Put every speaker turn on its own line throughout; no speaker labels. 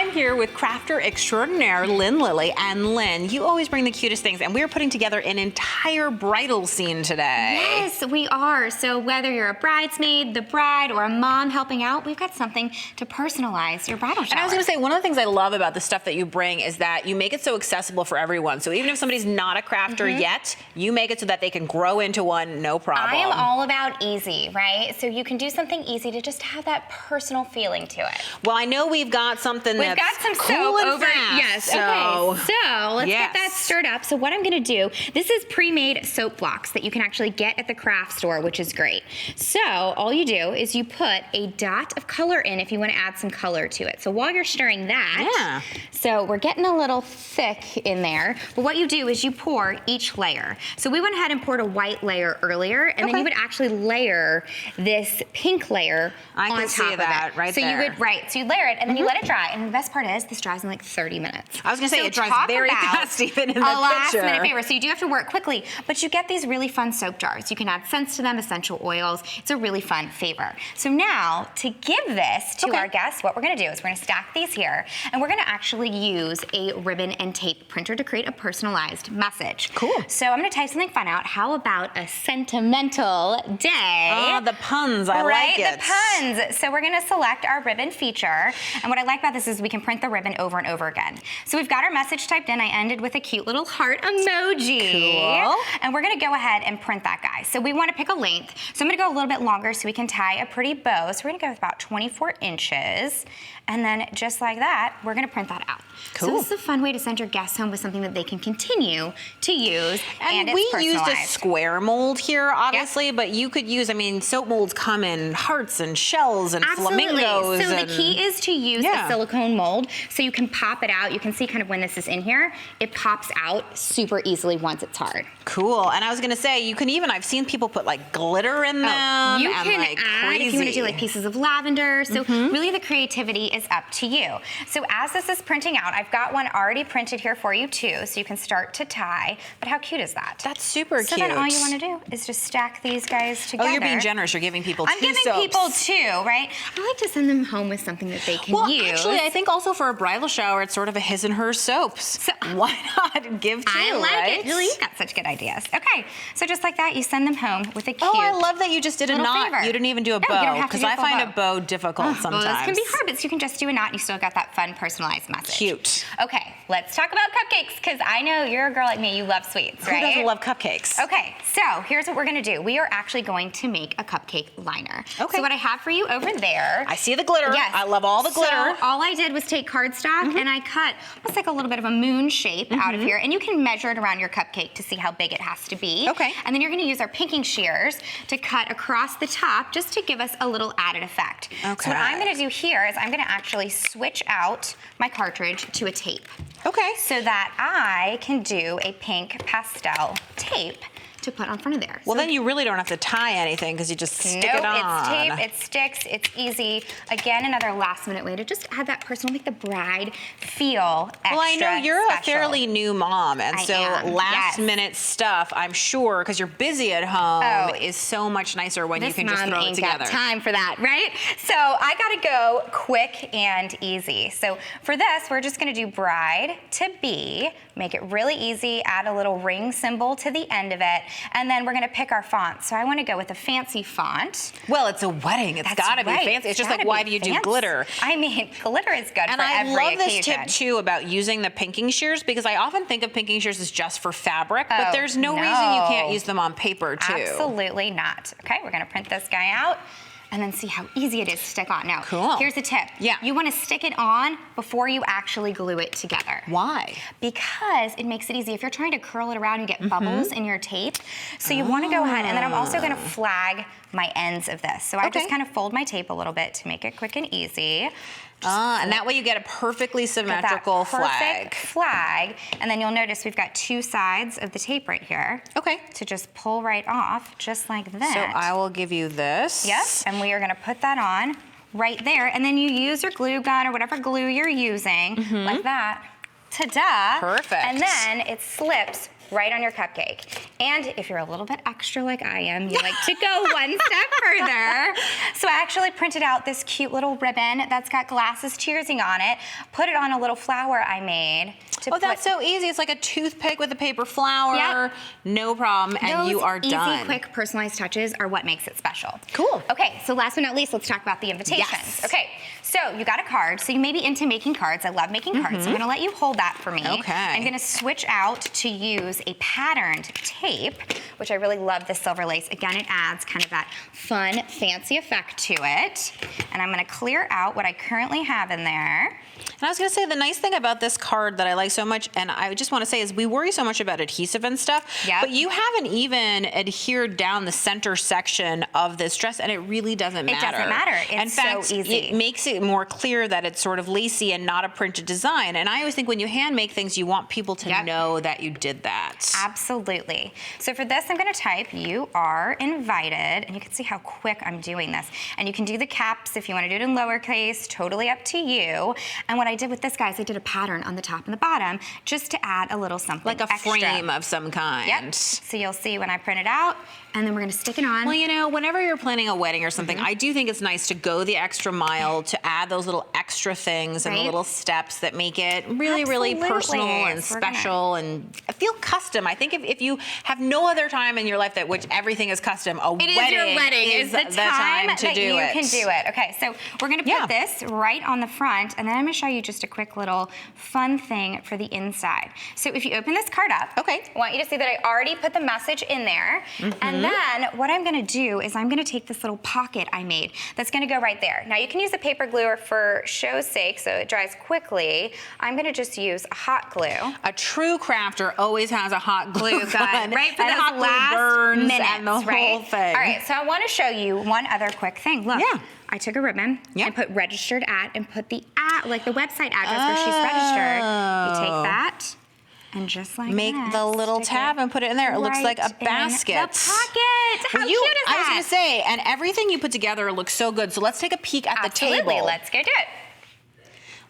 I'm here with crafter extraordinaire Lynn Lilly. And Lynn, you always bring the cutest things, and we're putting together an entire bridal scene today.
Yes, we are. So whether you're a bridesmaid, the bride, or a mom helping out, we've got something to personalize your bridal shower.
And I was going to say, one of the things I love about the stuff that you bring is that you make it so accessible for everyone. So even if somebody's not a crafter yet, you make it so that they can grow into one, no problem.
I am all about easy, right? So you can do something easy to just have that personal feeling to it.
Well, I know we've got something
We've got some
cool
soap
and
over.
fast,
Yes.
so.
Okay. So let's get that stirred up. So what I'm going to do, this is pre-made soap blocks that you can actually get at the craft store, which is great. So all you do is you put a dot of color in if you want to add some color to it. So while you're stirring that, so we're getting a little thick in there. But what you do is you pour each layer. So we went ahead and poured a white layer earlier, and then you would actually layer this pink layer on top of it. I can see that right there.
So
you layer it, and then you let it dry. And the best part is, this dries in like 30 minutes.
I was gonna say, it dries very fast even in the picture.
A last minute favor, so you do have to work quickly, but you get these really fun soap jars. You can add scents to them, essential oils. It's a really fun favor. So now, to give this to our guests, what we're gonna do is we're gonna stack these here, and we're gonna actually use a ribbon and tape printer to create a personalized message.
Cool.
So I'm gonna type something fun out. How about a sentimental day?
Oh, the puns, I like it.
Right, the puns. So we're gonna select our ribbon feature, and what I like about this is we can print the ribbon over and over again. So we've got our message typed in. I ended with a cute little heart emoji.
Cool.
And we're gonna go ahead and print that guy. So we wanna pick a length. So I'm gonna go a little bit longer so we can tie a pretty bow. So we're gonna go with about 24 inches. And then just like that, we're gonna print that out.
Cool.
So this is a fun way to send your guests home with something that they can continue to use, and it's
we used a square mold here, obviously, but you could use, I mean, soap molds come in hearts and shells and flamingos.
So the key is to use a silicone mold, so you can pop it out. You can see kind of when this is in here, it pops out super easily once it's hard.
Cool. And I was gonna say, you can even, I've seen people put like glitter in them.
You can
like
add if you want to do like pieces of lavender. So really the creativity is up to you. So as this is printing out, I've got one already printed here for you too, so you can start to tie. But how cute is that?
That's super cute.
So then all you want to do is just stack these guys together.
Oh, you're being generous. You're giving people
I'm
two
giving
soaps.
people two, right? I like to send them home with something that they can use.
Well, actually, I think also for a bridal shower, it's sort of a his and her soaps. So why not give two,
I like
right?
it. Julie, you've got such good ideas. Okay, so just like that, you send them home with a cute
I love that you just did a knot.
favor.
You didn't even do a
No, you don't
bow,
have to
because
do a
I
full
find
bow.
a bow difficult sometimes.
Well, this can be hard, but you can just do a knot and you still got that fun personalized message.
Cute.
Okay, let's talk about cupcakes, because I know you're a girl like me, you love sweets, right?
Who doesn't love cupcakes?
Okay, so here's what we're gonna do. We are actually going to make a cupcake liner.
Okay.
So what I have for you over there.
I see the glitter.
Yes.
I love all the glitter.
So all I did was take cardstock and I cut almost like a little bit of a moon shape out of here, and you can measure it around your cupcake to see how big it has to be.
Okay.
And then you're gonna use our pinking shears to cut across the top just to give us a little added effect.
Okay.
So what I'm gonna do here is I'm gonna actually switch out my cartridge to a tape.
Okay.
So that I can do a pink pastel tape to put on front of there.
Well,
so
then you really don't have to tie anything because you just stick it on.
It's tape, it sticks, it's easy. Again, another last minute way to just add that personal, make the bride feel extra
Well, I know you're
special.
a fairly new mom, and so last minute stuff, I'm sure, because you're busy at home, is so much nicer when you can just throw it together.
Got time for that, right? So I gotta go quick and easy. So for this, we're just gonna do bride to be, make it really easy, add a little ring symbol to the end of it, and then we're gonna pick our font. So I wanna go with a fancy font.
Well, it's a wedding. It's gotta be fancy. It's just like, why do you do glitter?
I mean, glitter is good for every occasion.
And I love this tip too about using the pinking shears, because I often think of pinking shears as just for fabric, but there's no reason you can't use them on paper too.
Absolutely not. Okay, we're gonna print this guy out and then see how easy it is to stick on. Now, here's a tip.
Yeah.
You wanna stick it on before you actually glue it together.
Why?
Because it makes it easy. If you're trying to curl it around, you get bubbles in your tape. So you wanna go ahead, and then I'm also gonna flag my ends of this. So I just kind of fold my tape a little bit to make it quick and easy.
And that way you get a perfectly symmetrical
perfect flag. And then you'll notice we've got two sides of the tape right here.
Okay.
To just pull right off, just like that.
So I will give you this.
Yep, and we are gonna put that on right there. And then you use your glue gun or whatever glue you're using, like that. Ta-da.
Perfect.
And then it slips right on your cupcake. And if you're a little bit extra like I am, you like to go one step further. So I actually printed out this cute little ribbon that's got glasses cheersing on it, put it on a little flower I made.
That's so easy. It's like a toothpick with a paper flower.
Yep.
No problem, and
Those
you are done.
easy, quick, personalized touches are what makes it special.
Cool.
Okay, so last but not least, let's talk about the invitations.
Yes.
Okay, so you got a card. So you may be into making cards. I love making cards. So I'm gonna let you hold that for me.
Okay.
I'm gonna switch out to use a patterned tape, which I really love the silver lace. Again, it adds kind of that fun, fancy effect to it. And I'm gonna clear out what I currently have in there.
And I was going to say, the nice thing about this card that I like so much, and I just want to say, is we worry so much about adhesive and stuff, but you haven't even adhered down the center section of this dress, and it really doesn't matter.
It doesn't matter. It's
in fact,
so easy.
It makes it more clear that it's sort of lacy and not a printed design. And I always think when you hand make things, you want people to know that you did that.
Absolutely. So for this, I'm going to type, "You are invited," and you can see how quick I'm doing this. And you can do the caps if you want to do it in lowercase, totally up to you. And what I did with this, guys, I did a pattern on the top and the bottom just to add a little something
like a
extra.
frame of some kind.
Yep. So you'll see when I print it out, and then we're going to stick it on.
Well, you know, whenever you're planning a wedding or something, I do think it's nice to go the extra mile to add those little extra things and the little steps that make it really, really personal and special and feel custom. I think if you have no other time in your life that which everything is custom, a wedding is the time to do it.
You can do it. Okay, so we're going to put this right on the front, and then I'm going to show you just a quick little fun thing for the inside. So if you open this card up, I want you to see that I already put the message in there, and then what I'm going to do is I'm going to take this little pocket I made that's going to go right there. Now you can use a paper glue, or for show's sake, so it dries quickly, I'm going to just use a hot glue.
A true crafter always has a hot glue gun,
right? For
and
those
hot glue
last
burns
minutes,
and the whole thing.
All right, so I want to show you one other quick thing. Look, I took a ribbon and put registered at and put the like the website address where she's registered. You take that and just like
make the little tab and put it in there. It looks like a basket.
In the pocket. How cute is that?
I was going to say, and everything you put together looks so good. So let's take a peek at the table.
Let's go do it.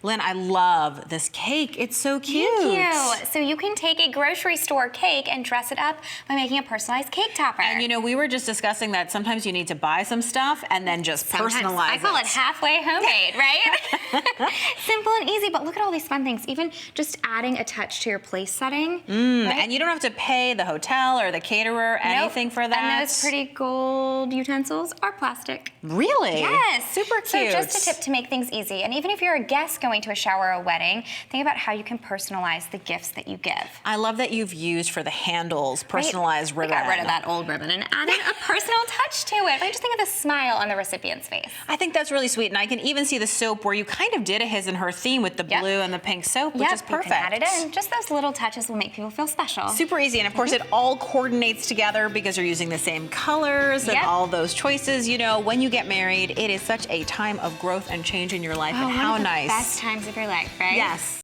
Lynn, I love this cake. It's so cute.
Thank you. So you can take a grocery store cake and dress it up by making a personalized cake topper.
And you know, we were just discussing that sometimes you need to buy some stuff and then just personalize it.
I call it halfway homemade, right? Simple and easy, but look at all these fun things. Even just adding a touch to your place setting.
And you don't have to pay the hotel or the caterer anything for that.
And those pretty gold utensils are plastic.
Really?
Yes.
Super cute.
So just a tip to make things easy. And even if you're a guest going to a shower or a wedding, think about how you can personalize the gifts that you give.
I love that you've used for the handles personalized ribbon.
I got rid of that old ribbon and added a personal touch to it. I just think of the smile on the recipient's face.
I think that's really sweet, and I can even see the soap where you kind of did a his and her theme with the blue and the pink soap, which is perfect.
You can add it in. Just those little touches will make people feel special.
Super easy, and of course it all coordinates together because you're using the same colors and all those choices. You know, when you get married, it is such a time of growth and change in your life, and how nice.
Best times of your life, right?
Yes.